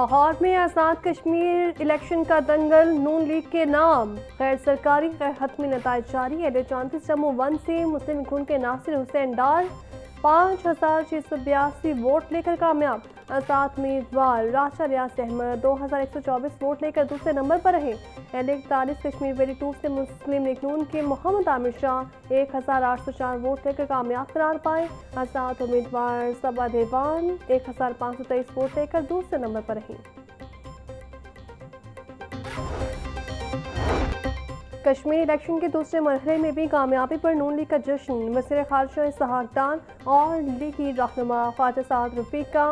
लाहौर में आज़ाद कश्मीर इलेक्शन का दंगल, नून लीग के नाम, गैर सरकारी गैर हतमी नताइज जारी। एल34 जम्मू 1 से मुस्लिम खून के नासिर हुसैन डार 5682 वोट लेकर कामयाब। आज़ाद उम्मीदवार राजा रियाज अहमद 2124 वोट लेकर दूसरे नंबर पर रहे। एल41 कश्मीर वेरी 2 से मुस्लिम लीग नून के मोहम्मद आमिर शाह 1804 वोट लेकर कामयाब करार पाए। आज़ाद उम्मीदवार सबा देवान 1523 वोट लेकर दूसरे नंबर पर रही। कश्मीर इलेक्शन के दूसरे मरहले में भी कामयाबी पर नून लीग का जश्न। वज़ीर ख़ारजा इसहाक डार और लीगी रहनुमा ख्वाजा साद रफ़ीका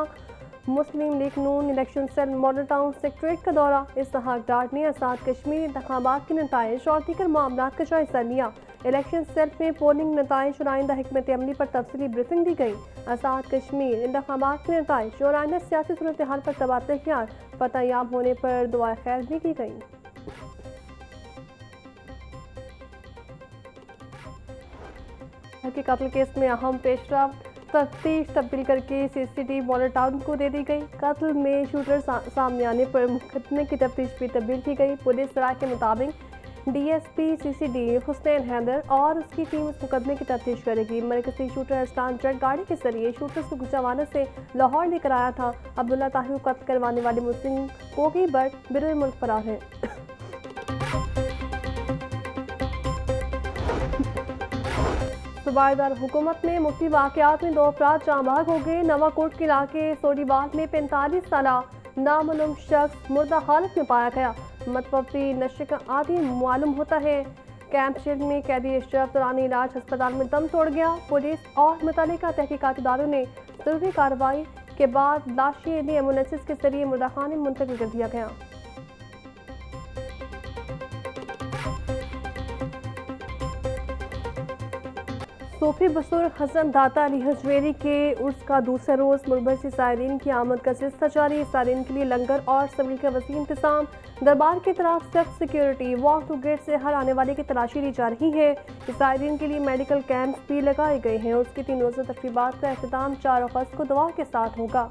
Muslim league Noon election cell model town secretariat का दौरा। इसहाक डार ने आज़ाद कश्मीर इंतखाबात के नताइज और दीगर मामलात का जायजा लिया। इलेक्शन सेल में पोलिंग नताइज और आइंदा हिकमत अमली पर तफसीली ब्रीफिंग दी गई। आज़ाद कश्मीर इंतखाबात के नताइज और आइंदा सियासी सूरत हाल पर तबादला फतहयाब होने पर दुआ खैर भी की गई। के कत्ल केस में अहम पेशरफ, तफ्तीश तब्दील करके सीसीटीवी मॉडल टाउन को दे दी गई। कत्ल में शूटर सामने आने पर मुकदमे की तफ्तीश भी तब्दील की गई। पुलिस राय के मुताबिक डीएसपी सीसीडी हुसैन हैदर और उसकी टीम इस मुकदमे की तफ्तीश करेगी। मरकजी शूटर अस्तान जेट गाड़ी के जरिए शूटर्स को गुजरावाला से लाहौर लेकर आया था। अब्दुल्ला ताहिर को कत्ल करवाने वाले मुस्लिम कोगी बट बिरुल मुल्क फरार है। सूबादार हुकूमत में मुख्तलिफ वाक़यात में 2 अफराद जाँ बहक हो गए। नवाकोट के इलाके सोडीवाल में 45 साला नामालूम शख्स मुर्दा हालत में पाया गया। मतवफ़ी नशे का आदि मालूम होता है। कैंप जेल में कैदी शख्स दौरान इलाज अस्पताल में दम तोड़ गया। पुलिस और मुतल्लिका तहकीकाती इदारों ने ज़रूरी कार्रवाई के बाद लाशें एम्बुलेंस के जरिए मुर्दाखाने में मुंतकिल कर दिया गया। सूफी बुजुर्ग हसन दाता अली हजवेरी के उर्स का दूसरा रोज़ मुल्क भर से सायरीन की आमद का सिलसिला जारी। सायरीन के लिए लंगर और सबील का वसीम इंतजाम। दरबार की तरफ सख्त सिक्योरिटी, वॉक टू गेट से हर आने वाले की तलाशी ली जा रही है। सायरीन के लिए मेडिकल कैंप्स भी लगाए गए हैं। उसकी 3 रोज़ा तकरीबात का अख्ताम 4 अगस्त को दुआ के साथ होगा।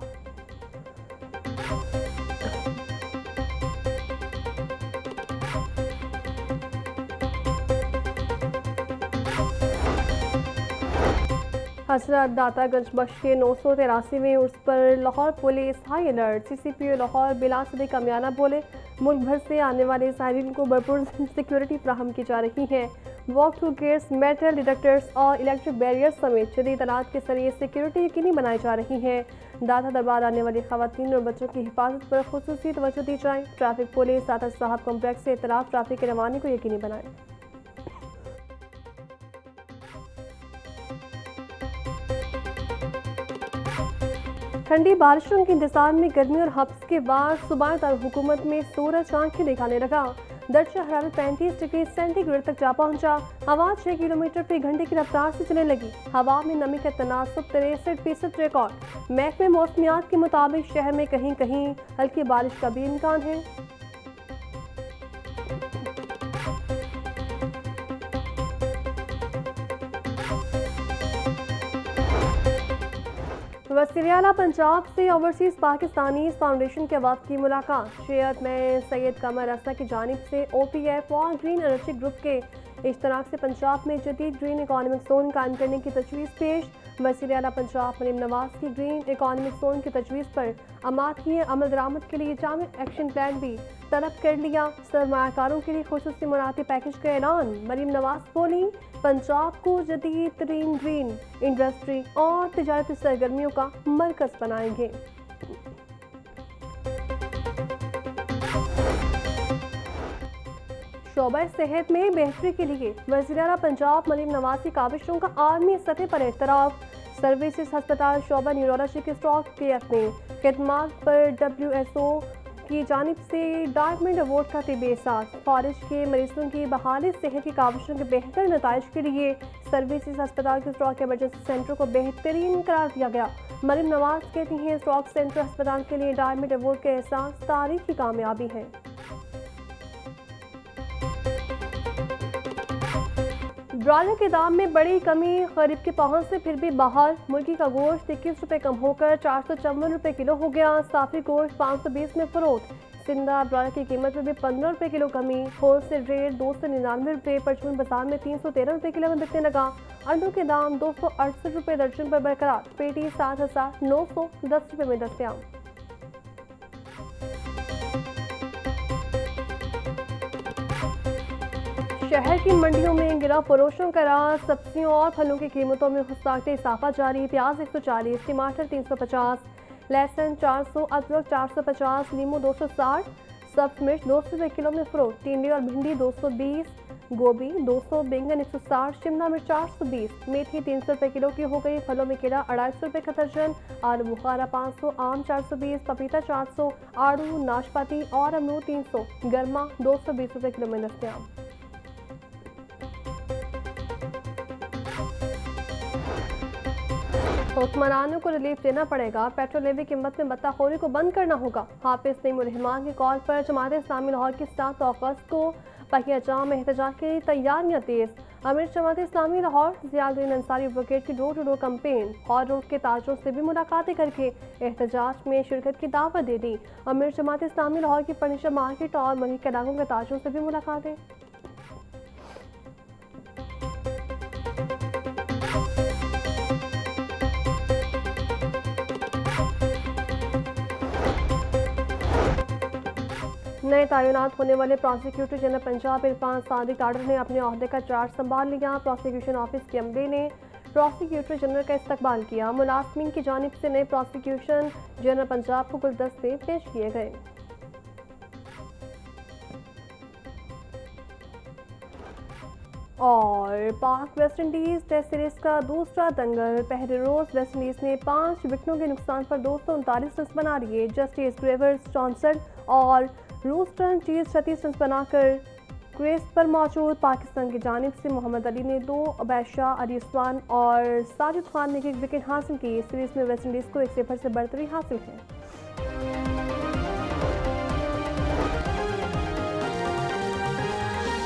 हजरत दातागंज बख्श के 983वें उर्स पर Lahore police high alert. CCPO Lahore बिला सदी कामयाना बोले, मुल्क भर से आने वाले सायरीन को भरपूर सिक्योरिटी फ्राहम की जा रही है। Walk through gates, metal detectors और इलेक्ट्रिक बैरियर्स समेत जदीद आलात के जरिए सिक्योरिटी यकीनी बनाई जा रही है। दाता दरबार आने वाली खवातीन और बच्चों की हिफाजत पर खुसूसी तवज्जो दी जाए। ट्रैफिक पुलिस दाता साहब कॉम्प्लेक्स से इतलाफ ट्रैफिक के रवानी को यकीनी बनाए। ठंडी बारिशों के इंतजार में गर्मी और हब्स के बाद सूबादार हुकूमत में सूरज आंखें दिखाने लगा। दर्जा हरारत 35 डिग्री सेंटीग्रेड तक जा पहुंचा। हवा 6 किलोमीटर फी घंटे की रफ्तार से चलने लगी। हवा में नमी का तनासुब 63% रिकॉर्ड। महकमे मौसमियात के मुताबिक शहर में कहीं कहीं हल्की बारिश का भी इम्कान है। वज़ीर-ए-आला पंजाब से ओवरसीज़ पाकिस्तानी फाउंडेशन के वफ़द की मुलाकात। चेयरमैन सैयद कमर रसा की जानिब से OPF और ग्रीन एनर्जी ग्रुप के इश्तराक से पंजाब में जदीद ग्रीन इकॉनमिक जोन कायम करने की तजवीज़ पेश। वज़ीर-ए-आला पंजाब मरीम नवाज की ग्रीन इकॉनमिक जोन की तजवीज़ पर अमादकी अमल दरामद के लिए जामिल एक्शन प्लान भी तलब कर लिया। सरमायाकारों के लिए खुसूसी मुनाती पैकेज का ऐलान। मरीम नवाज बोली, पंजाब को जदीद तरीन ग्रीन इंडस्ट्री और तिजारती सरगर्मियों का मरकज बनाएंगे। शोबा सेहत में बेहतरी के लिए वज़ीर-ए-आला पंजाब मरीम नवाज की काविशों का आलमी सतह पर एतराफ़। सर्विसेज अस्पताल शोबा न्यूरोलॉजी के स्टॉक के अपने खिदमात पर WHO की जानिब से डायमंड अवार्ड का तिबी एहसास। फारिज के मरीजों की बहाली सेहत की काविशों के बेहतर नताइज के लिए सर्विसेज अस्पताल के स्टॉक एमरजेंसी सेंटर को बेहतरीन करार दिया गया। मरीम नवाज कहती हैं, स्टॉक सेंटर अस्पताल के लिए डायमंड अवार्ड का एहसास तारीखी कामयाबी है। ब्रॉयलर के दाम में बड़ी कमी, खरीद की पहुंच से फिर भी बाहर। मुर्गी का गोश्त 21 रुपये कम होकर 454 रुपये किलो हो गया। साफी गोश्त 520 में फरोख्त। जिंदा ब्रॉयलर की कीमत में भी 15 रुपये किलो कमी। होलसेल रेट 299 रुपये। परचून बाजार में 313 रुपये किलो में बिकने लगा। अंडों के दाम 268 रुपये दर्जन पर बरकरार। पेटी 7,910 रुपये में दस्तयाब। शहर की मंडियों में गिरा फरोशों का राज। सब्जियों और फलों की कीमतों में खौफनाक इजाफा जारी। प्याज 140, टमाटर 350, लहसुन 400, अदरक 450, नींबू 260, सब्ज मिर्च 200 रुपये किलो में फरोख्त। टिंडे और भिंडी 220, गोभी 200, बैंगन 160, शिमला मिर्च 420, मेथी 300 रुपये किलो की हो गई। फलों में केला 250 रुपये का दर्जन, आलू बुखारा 500, आम 420, पपीता 400, आड़ू, नाशपाती और अमरूद 300, गर्मा 220 रुपये किलो में दस्तयाब। हुक्मरानों को रिलीफ देना पड़ेगा। पेट्रोल लेवी कीमत में बत्ताखोरी को बंद करना होगा। हाफिज नईमुर्रहमान की कॉल पर जमात इस्लामी लाहौर की 7 अगस्त को पहिया जाम में एहतजाज की तैयारियां तेज। अमीर जमात इस्लामी लाहौर ज़ियाउद्दीन अंसारी एडवोकेट की door to door campaign. Hall road के ताजरों से भी मुलाकातें करके एहतजाज में शिरकत की दावत दे दी। अमीर जमात इस्लामी लाहौर की फर्नीचर मार्केट और मरी के इलाकों के ताजरों से भी मुलाकातें। नए तैनात होने वाले प्रोसिक्यूटर जनरल पंजाब इरफान सादिक डाडर ने अपने ओहदे का चार्ज संभाल लिया। प्रोसिक्यूशन ऑफिस के अमले ने प्रोसिक्यूटर जनरल का इस्तकबाल किया। मुलाजमीन की जानिब से नए प्रोसिक्यूशन जनरल पंजाब को गुलदस्ते पेश किए गए। और पाक वेस्टइंडीज टेस्ट सीरीज का दूसरा दंगल। पहले रोज वेस्टइंडीज ने 5 विकेटों के नुकसान पर 239 रन बना लिए। जस्टिस ग्रेवर्स 64 और रूस्टन चीज 36 रन बनाकर क्रीज पर मौजूद। पाकिस्तान की जानिब से मोहम्मद अली ने 2, अबैद शाह, अली उस्मान और साजिद खान ने 1 विकेट हासिल की। सीरीज में वेस्टइंडीज को 1-0 से बढ़तरी हासिल है।